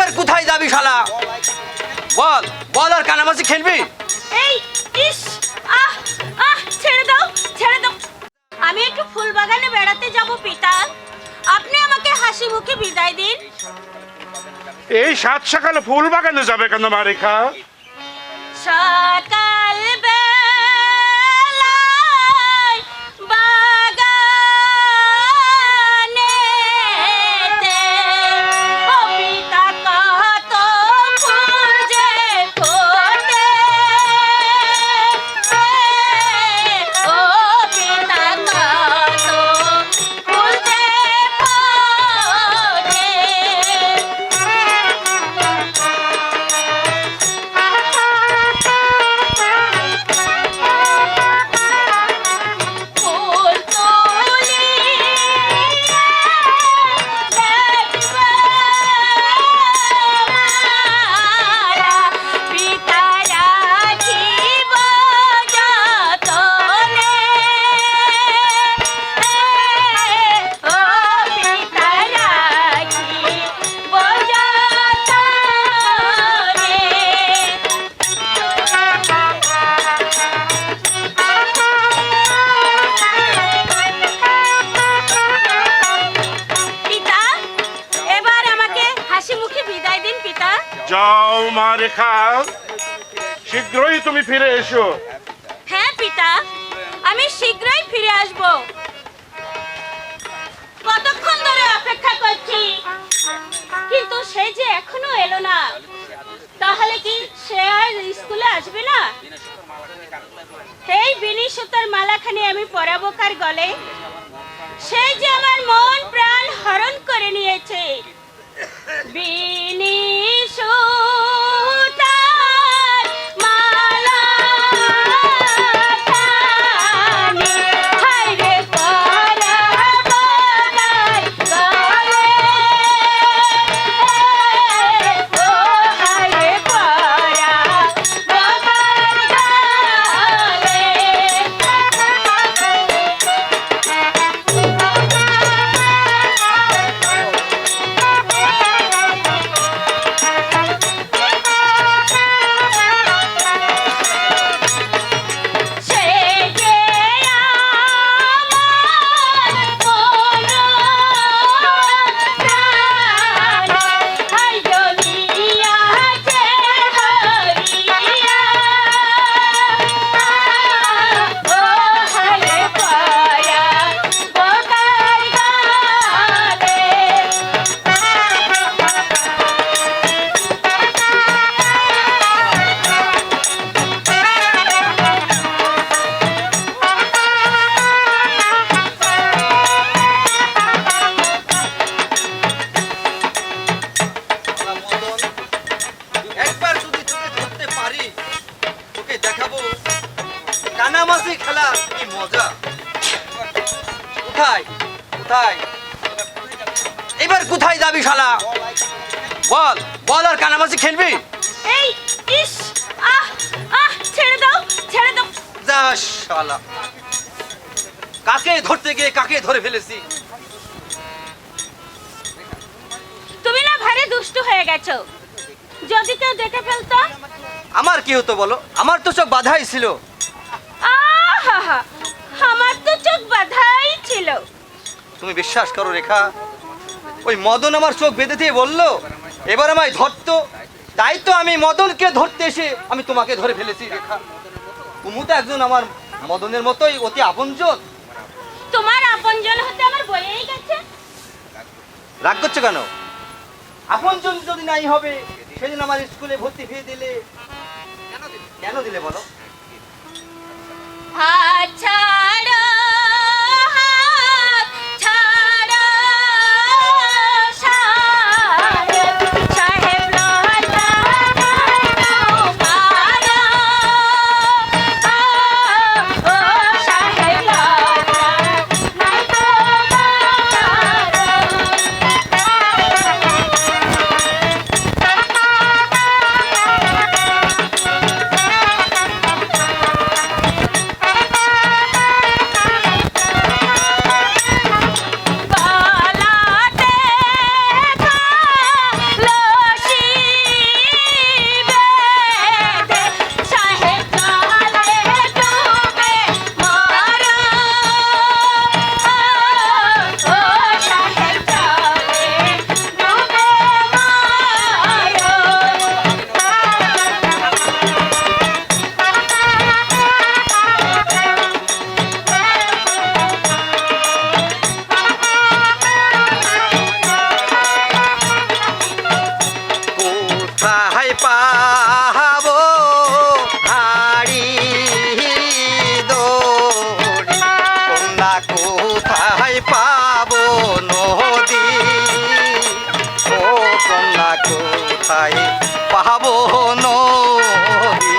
এবার কোথায় যাবি শালা? বল বল, আর কানামাছি খেলবি? এই ইস, আহ আহ, ছেড়ে দাও ছেড়ে দাও। আমি একটু ফুল বাগানে বেড়াতে যাব পিতা, আপনি আমাকে হাসি মুখে বিদায় দিন। এই সাত সকালে ফুল বাগানে যাবে কেন মা রেখা? সকাল বেলায় বাগানেতে ও পিতা কত ফুল যে ফোটে, ও পিতা কত ফুল যে ফোটে। ফুল তুলিয়া দেখবে মালা, পিতা রাখিব যতনে, ও পিতা রাখিব যতনে। পিতা, এবার আমাকে হাসি মুখে বিদায় দিন পিতা। যাও মা রেখা, শীঘ্রই তুমি ফিরে এসো। হ্যাঁ পিতা, আমি শীঘ্রই ফিরে আসব। কতক্ষণ ধরে অপেক্ষা করছি, কিন্তু সে যে এখনো এলো না। তাহলে কি সে আর স্কুলে আসবে না? এই বিনি সুতার মালাখানি আমি পরাবো কার গলে? সে যে আমার মন প্রাণ হরণ করে নিয়েছে। বিনি সুতার মালাখানি হায়রে পরাবো কার গলে, ও হায়রে পরাবো কার গলে। সে যে আমার মন প্রাণ হরিয়াছে হরিয়া, ও হরে পরাবো কার গলে। একবার যদি তোকে ধরতে পারি, তোকে দেখাবো কানামাছি খেলা কি মজা। কোথায় কোথায় এবার কোথায় যাবি শালা? বল বল, আর কানামাছি খেলবি? এই ইস, আহ আহ, ছেড়ে দাও ছেড়ে দাও। যা শালা, কাকে ধরতে গিয়ে কাকে ধরে ফেলেছি। তুমি না ভারী দুষ্টু হয়ে গেছো, যদি কেউ দেখে ফেলতো? আমার কি হতো বলো? আমার তো চোখ বাধাই ছিল। আহা, আমার তো চোখ বাঁধাই ছিল। তুমি বিশ্বাস করো রেখা, ওই মদন আমার চোখ বেঁধে দিয়ে বললো এবার আমায় ধরতো, তাই তো আমি মদনকে ধরতে এসে আমি তোমাকে ধরে ফেলেছি রেখা। তুমি তো একজন আমার মদনের মতোই অতি আপনজন। তোমার আপনজন হতে আমার বলেই গেছে। রাগ করছো কেন? আপনজন যদি নাই হবে সেদিন আমার স্কুলে ভর্তি হয়ে দিলে কেন দিলে বলো? হাত ছাড়ো, হাত ছাড়ো, সাহেব সাহেব লতা মারো, ও সাহেব লতা মারো। পাবো হাড়ি দড়ি কন্যা কোথায় পাবো নদী ও কন্যা কোথায় পাবো নদী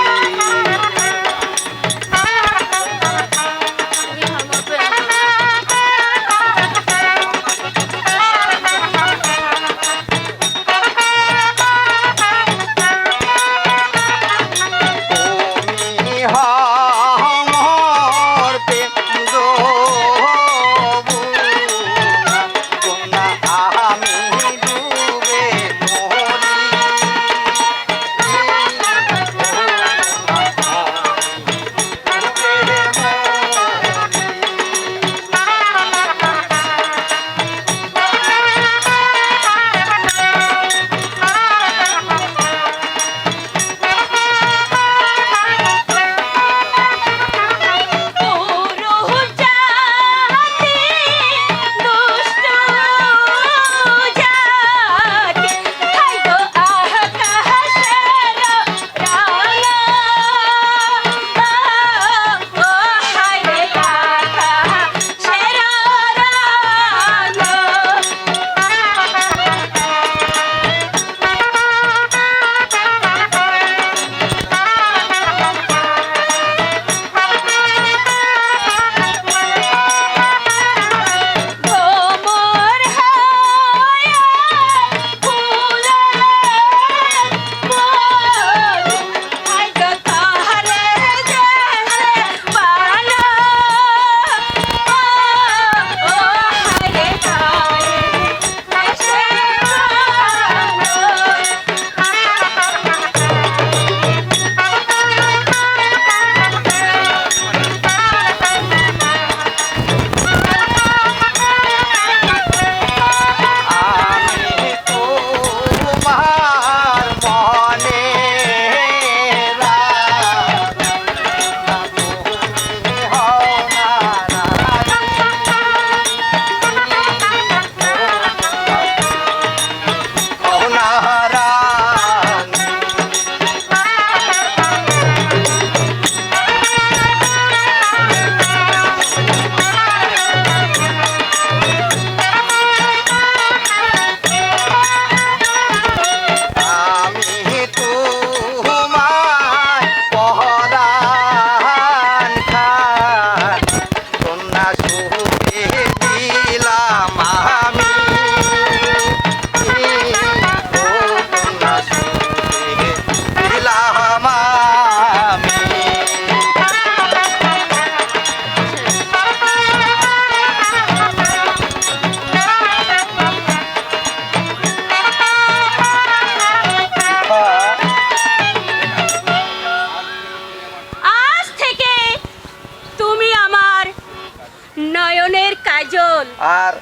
আর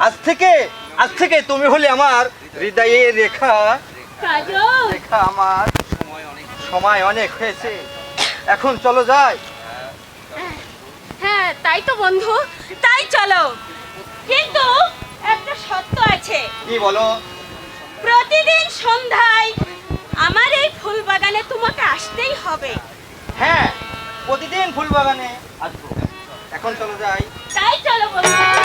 আজ থেকে তুমি হলে আমার হৃদয়ের রেখা কাজল। রেখা আমার সময় অনেক হয়েছে, এখন চলো যাই। হ্যাঁ তাই তো বন্ধু, তাই চলো, কিন্তু একটা শর্ত আছে। কি বলো? প্রতিদিন সন্ধ্যায় আমার এই ফুল বাগানে তোমাকে আসতেই হবে। হ্যাঁ, প্রতিদিন ফুল বাগানে আসবো। এখন চলো যাই। তাই চলো বন্ধু।